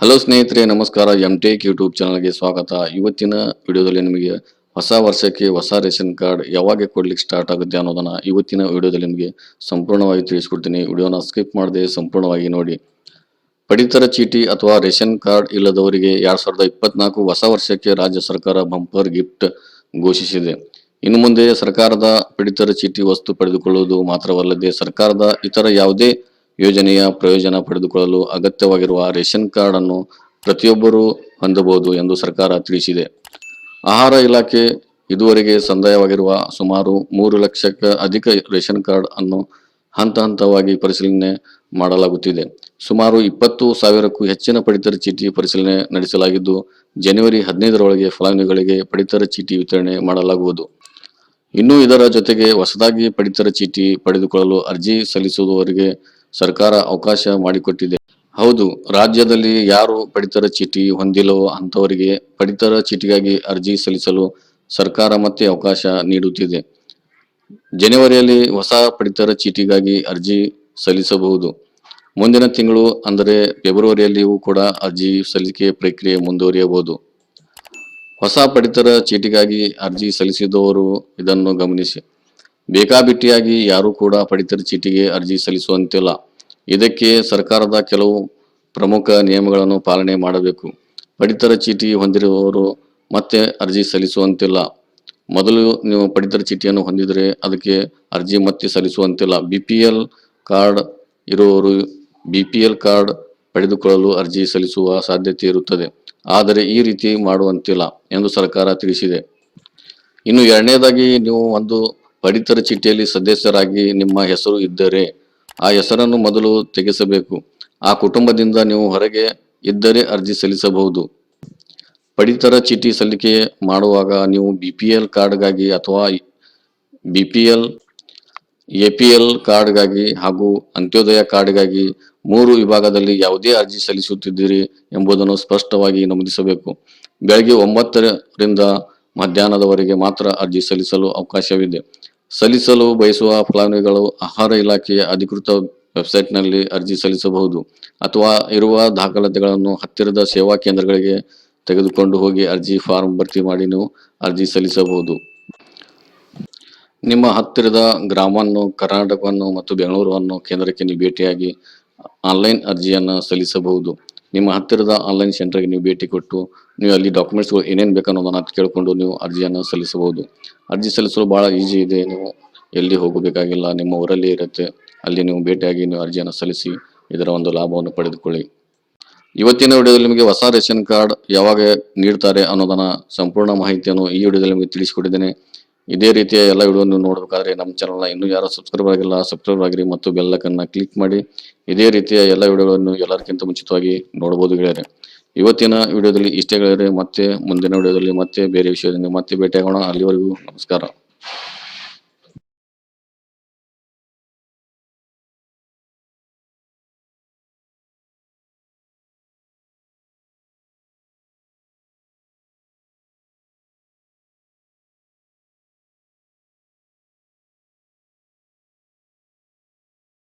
Hello ಸ್ನೇಹಿತರೆ, ನಮಸ್ಕಾರ. MTech YouTube ಚಾನಲ್ಗೆ ಸ್ವಾಗತ. ಇವತ್ತಿನ ವಿಡಿಯೋದಲ್ಲಿ ನಿಮಗೆ ಹೊಸ ವರ್ಷಕ್ಕೆ ಹೊಸ ರೇಷನ್ ಕಾರ್ಡ್ ಯಾವಾಗ ಕೊಡ್ಲಿಕ್ಕೆ ಸ್ಟಾರ್ಟ್ ಆಗುತ್ತೆ ಅನ್ನೋದನ್ನ ಇವತ್ತಿನ ವಿಡಿಯೋದಲ್ಲಿ ನಿಮಗೆ ಸಂಪೂರ್ಣವಾಗಿ ತಿಳಿಸ್ಕೊಡ್ತೀನಿ. ವಿಡಿಯೋನ ಸ್ಕಿಪ್ ಮಾಡದೆ ಸಂಪೂರ್ಣವಾಗಿ ನೋಡಿ. ಪಡಿತರ ಚೀಟಿ ಅಥವಾ ರೇಷನ್ ಕಾರ್ಡ್ ಇಲ್ಲದವರಿಗೆ 2024 ಹೊಸ ವರ್ಷಕ್ಕೆ ರಾಜ್ಯ ಸರ್ಕಾರ ಬಂಪರ್ ಗಿಫ್ಟ್ ಘೋಷಿಸಿದೆ. ಇನ್ನು ಮುಂದೆ ಸರ್ಕಾರದ ಪಡಿತರ ಚೀಟಿ ವಸ್ತು ಪಡೆದುಕೊಳ್ಳುವುದು ಮಾತ್ರವಲ್ಲದೆ ಸರ್ಕಾರದ ಇತರ ಯಾವುದೇ ಯೋಜನೆಯ ಪ್ರಯೋಜನ ಪಡೆದುಕೊಳ್ಳಲು ಅಗತ್ಯವಾಗಿರುವ ರೇಷನ್ ಕಾರ್ಡ್ ಅನ್ನು ಪ್ರತಿಯೊಬ್ಬರೂ ಹೊಂದಬಹುದು ಎಂದು ಸರ್ಕಾರ ತಿಳಿಸಿದೆ. ಆಹಾರ ಇಲಾಖೆ ಇದುವರೆಗೆ ಸಂದಾಯವಾಗಿರುವ ಸುಮಾರು 3 ಲಕ್ಷಕ್ಕೆ ಅಧಿಕ ರೇಷನ್ ಕಾರ್ಡ್ ಅನ್ನು ಹಂತ ಹಂತವಾಗಿ ಪರಿಶೀಲನೆ ಮಾಡಲಾಗುತ್ತಿದೆ. ಸುಮಾರು 20,000ಕ್ಕೂ ಹೆಚ್ಚಿನ ಪಡಿತರ ಚೀಟಿ ಪರಿಶೀಲನೆ ನಡೆಸಲಾಗಿದ್ದು, ಜನವರಿ 15ರೊಳಗೆ ಫಲಾನುಭವಿಗಳಿಗೆ ಪಡಿತರ ಚೀಟಿ ವಿತರಣೆ ಮಾಡಲಾಗುವುದು. ಇನ್ನು ಇದರ ಜೊತೆಗೆ ಹೊಸದಾಗಿ ಪಡಿತರ ಚೀಟಿ ಪಡೆದುಕೊಳ್ಳಲು ಅರ್ಜಿ ಸಲ್ಲಿಸುವವರಿಗೆ ಸರ್ಕಾರ ಅವಕಾಶ ಮಾಡಿಕೊಟ್ಟಿದೆ. ಹೌದು, ರಾಜ್ಯದಲ್ಲಿ ಯಾರು ಪಡಿತರ ಚೀಟಿ ಹೊಂದಿಲ್ಲವೋ ಅಂತವರಿಗೆ ಪಡಿತರ ಚೀಟಿಗಾಗಿ ಅರ್ಜಿ ಸಲ್ಲಿಸಲು ಸರ್ಕಾರ ಮತ್ತೆ ಅವಕಾಶ ನೀಡುತ್ತಿದೆ. ಜನವರಿಯಲ್ಲಿ ಹೊಸ ಪಡಿತರ ಚೀಟಿಗಾಗಿ ಅರ್ಜಿ ಸಲ್ಲಿಸಬಹುದು. ಮುಂದಿನ ತಿಂಗಳು ಅಂದರೆ ಫೆಬ್ರವರಿಯಲ್ಲಿಯೂ ಕೂಡ ಅರ್ಜಿ ಸಲ್ಲಿಕೆ ಪ್ರಕ್ರಿಯೆ ಮುಂದುವರಿಯಬಹುದು. ಹೊಸ ಪಡಿತರ ಚೀಟಿಗಾಗಿ ಅರ್ಜಿ ಸಲ್ಲಿಸಿದವರು ಇದನ್ನು ಗಮನಿಸಿ. ಬೇಕಾಬಿಟ್ಟಿಯಾಗಿ ಯಾರು ಕೂಡ ಪಡಿತರ ಚೀಟಿಗೆ ಅರ್ಜಿ ಸಲ್ಲಿಸುವಂತಿಲ್ಲ. ಇದಕ್ಕೆ ಸರ್ಕಾರದ ಕೆಲವು ಪ್ರಮುಖ ನಿಯಮಗಳನ್ನು ಪಾಲನೆ ಮಾಡಬೇಕು. ಪಡಿತರ ಚೀಟಿ ಹೊಂದಿರುವವರು ಮತ್ತೆ ಅರ್ಜಿ ಸಲ್ಲಿಸುವಂತಿಲ್ಲ. ಮೊದಲು ನೀವು ಪಡಿತರ ಚೀಟಿಯನ್ನು ಹೊಂದಿದರೆ ಅದಕ್ಕೆ ಅರ್ಜಿ ಮತ್ತೆ ಸಲ್ಲಿಸುವಂತಿಲ್ಲ. ಬಿಪಿಎಲ್ ಕಾರ್ಡ್ ಇರುವವರು ಬಿಪಿಎಲ್ ಕಾರ್ಡ್ ಪಡೆದುಕೊಳ್ಳಲು ಅರ್ಜಿ ಸಲ್ಲಿಸುವ ಸಾಧ್ಯತೆ ಇರುತ್ತದೆ. ಆದರೆ ಈ ರೀತಿ ಮಾಡುವಂತಿಲ್ಲ ಎಂದು ಸರ್ಕಾರ ತಿಳಿಸಿದೆ. ಇನ್ನು ಎರಡನೇದಾಗಿ, ನೀವು ಒಂದು ಪಡಿತರ ಚೀಟಿಯಲ್ಲಿ ಸದಸ್ಯರಾಗಿ ನಿಮ್ಮ ಹೆಸರು ಇದ್ದರೆ ಆ ಹೆಸರನ್ನು ಮೊದಲು ತೆಗೆಸಬೇಕು. ಆ ಕುಟುಂಬದಿಂದ ನೀವು ಹೊರಗೆ ಇದ್ದರೆ ಅರ್ಜಿ ಸಲ್ಲಿಸಬಹುದು. ಪಡಿತರ ಚೀಟಿ ಸಲ್ಲಿಕೆ ಮಾಡುವಾಗ ನೀವು ಬಿಪಿಎಲ್ ಕಾರ್ಡ್ಗಾಗಿ ಅಥವಾ ಬಿಪಿಎಲ್ ಎಪಿಎಲ್ ಕಾರ್ಡ್ಗಾಗಿ ಹಾಗೂ ಅಂತ್ಯೋದಯ ಕಾರ್ಡ್ಗಾಗಿ 3 ವಿಭಾಗದಲ್ಲಿ ಯಾವುದೇ ಅರ್ಜಿ ಸಲ್ಲಿಸುತ್ತಿದ್ದೀರಿ ಎಂಬುದನ್ನು ಸ್ಪಷ್ಟವಾಗಿ ನಮೂದಿಸಬೇಕು. ಬೆಳಗ್ಗೆ 9ರಿಂದ ಮಧ್ಯಾಹ್ನದವರೆಗೆ ಮಾತ್ರ ಅರ್ಜಿ ಸಲ್ಲಿಸಲು ಅವಕಾಶವಿದೆ. ಸಲ್ಲಿಸಲು ಬಯಸುವ ಫಲಾನುಭವಿಗಳು ಆಹಾರ ಇಲಾಖೆಯ ಅಧಿಕೃತ ವೆಬ್ಸೈಟ್ನಲ್ಲಿ ಅರ್ಜಿ ಸಲ್ಲಿಸಬಹುದು ಅಥವಾ ಇರುವ ದಾಖಲಾತಿಗಳನ್ನು ಹತ್ತಿರದ ಸೇವಾ ಕೇಂದ್ರಗಳಿಗೆ ತೆಗೆದುಕೊಂಡು ಹೋಗಿ ಅರ್ಜಿ ಫಾರ್ಮ್ ಭರ್ತಿ ಮಾಡಿ ನೀವು ಅರ್ಜಿ ಸಲ್ಲಿಸಬಹುದು. ನಿಮ್ಮ ಹತ್ತಿರದ ಗ್ರಾಮವನ್ನು, ಕರ್ನಾಟಕವನ್ನು ಮತ್ತು ಬೆಂಗಳೂರನ್ನು ಕೇಂದ್ರಕ್ಕೆ ನೀವು ಭೇಟಿಯಾಗಿ ಆನ್ಲೈನ್ ಅರ್ಜಿಯನ್ನು ಸಲ್ಲಿಸಬಹುದು. ನಿಮ್ಮ ಹತ್ತಿರದ ಆನ್ಲೈನ್ ಸೆಂಟರ್ಗೆ ನೀವು ಭೇಟಿ ಕೊಟ್ಟು ನೀವು ಅಲ್ಲಿ ಡಾಕ್ಯುಮೆಂಟ್ಸ್ಗಳು ಏನೇನು ಬೇಕನ್ನೋದನ್ನು ಕೇಳಿಕೊಂಡು ನೀವು ಅರ್ಜಿಯನ್ನು ಸಲ್ಲಿಸಬಹುದು. ಅರ್ಜಿ ಸಲ್ಲಿಸಲು ಭಾಳ ಈಜಿ ಇದೆ. ನೀವು ಎಲ್ಲಿ ಹೋಗಬೇಕಾಗಿಲ್ಲ, ನಿಮ್ಮ ಊರಲ್ಲಿ ಇರುತ್ತೆ. ಅಲ್ಲಿ ನೀವು ಭೇಟಿಯಾಗಿ ನೀವು ಅರ್ಜಿಯನ್ನು ಸಲ್ಲಿಸಿ ಇದರ ಒಂದು ಲಾಭವನ್ನು ಪಡೆದುಕೊಳ್ಳಿ. ಇವತ್ತಿನ ವಿಡಿಯೋದಲ್ಲಿ ನಿಮಗೆ ಹೊಸ ರೇಷನ್ ಕಾರ್ಡ್ ಯಾವಾಗ ನೀಡ್ತಾರೆ ಅನ್ನೋದನ್ನ ಸಂಪೂರ್ಣ ಮಾಹಿತಿಯನ್ನು ಈ ವಿಡಿಯೋದಲ್ಲಿ ನಿಮಗೆ ತಿಳಿಸಿಕೊಟ್ಟಿದ್ದೇನೆ. ಇದೇ ರೀತಿಯ ಎಲ್ಲ ವಿಡಿಯೋ ನೀವು ನೋಡಬೇಕಾದ್ರೆ ನಮ್ಮ ಚಾನಲ್ನ ಇನ್ನೂ ಯಾರು ಸಬ್ಸ್ಕ್ರೈಬ್ ಆಗಿಲ್ಲ, ಸಬ್ಸ್ಕ್ರೈಬ್ ಆಗಿರಿ ಮತ್ತು ಬೆಲ್ ಐಕಾನ್ನ ಕ್ಲಿಕ್ ಮಾಡಿ. ಇದೇ ರೀತಿಯ ಎಲ್ಲ ವಿಡಿಯೋಗಳನ್ನು ಎಲ್ಲರಿಗಿಂತ ಮುಂಚಿತವಾಗಿ ನೋಡಬಹುದು ಗೆಳೆಯರೆ. ಇವತ್ತಿನ ವಿಡಿಯೋದಲ್ಲಿ ಇಷ್ಟೇ ಗೆಳೆಯರೆ. ಮತ್ತೆ ಮುಂದಿನ ವಿಡಿಯೋದಲ್ಲಿ ಮತ್ತೆ ಬೇರೆ ವಿಷಯದಿಂದ ಮತ್ತೆ ಭೇಟಿಯಾಗೋಣ. ಅಲ್ಲಿವರೆಗೂ ನಮಸ್ಕಾರ.